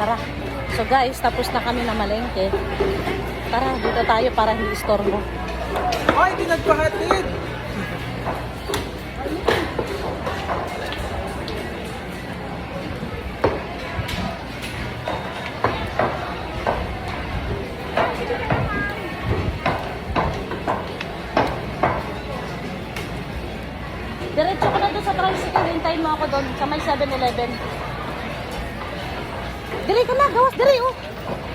Tara. So guys, tapos na kami na malengke. Tara, dito tayo para hindi istorbo. Ay, di nagpahatid! Diretso ko na doon sa tricycle. Hintayin mo ako doon sa may 7-Eleven. Dili ka na, gawas, dili oh.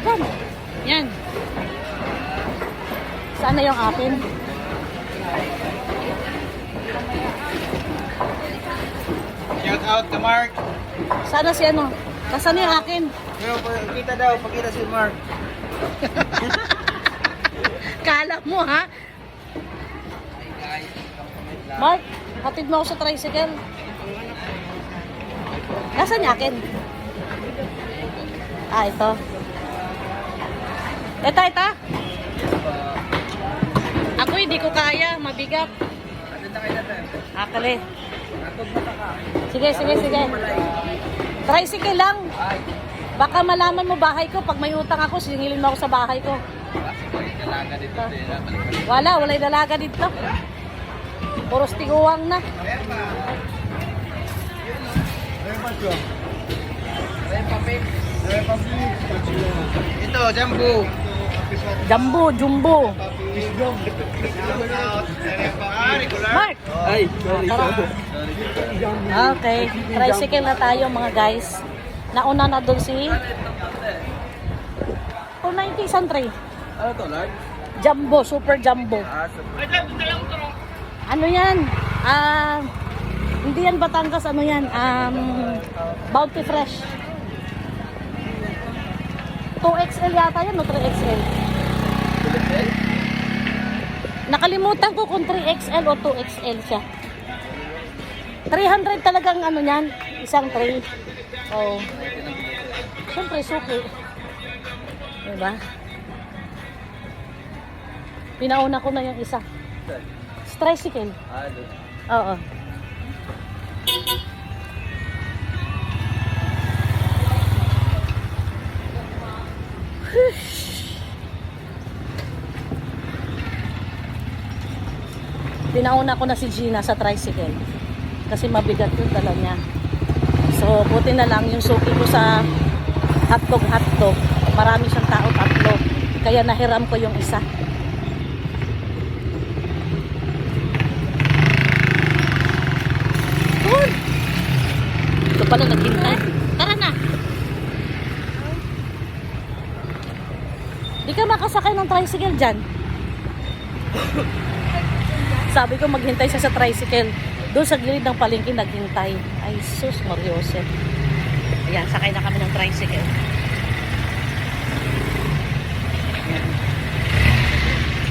Yan. Yan. Saan na yung akin? Shout out to Mark. Sana si ano? Kasano yung akin? Pero kita daw, pakita si Mark. Kala mo ha? Mark, hatid mo ako sa tricycle. Nasaan yung akin? Ah, ito. Ito. Ako hindi ko kaya, mabigat. Akali. Sige. Tricycle lang. Baka malaman mo bahay ko. Pag may utang ako, singilin mo ako sa bahay ko. Wala yung dalaga dito. Puros tiguang na. Ito, Jumbo. Jumbo. Mark! Ay, sorry. Okay, tricycle na tayo mga guys. Nauna na doon si 290 Santry. Ano to, Lord? Jumbo, super jumbo. Ano yan? Hindi yan Batangas, ano yan? Bounty Fresh. 2XL yata yan, o 3XL? Nakalimutan ko kung 3XL o 2XL siya. 300 talagang ano yan, isang tray. Oh. Siyempre, suki. Diba? Pinauna ko na yung isa. Tricycle. Oo. Pinauna ko na si Gina sa tricycle kasi mabigat yung dala niya. So buti na lang yung suki ko sa hotdog. Marami siyang tao, 3, kaya nahiram ko yung isa. Ito pala naghintay. Tara na. Di ka makasakay ng tricycle dyan. Sabi ko maghintay siya sa tricycle. Doon sa gilid ng palengke naghintay. Ay sus, Mariose. Ayan, sakay na kami ng tricycle.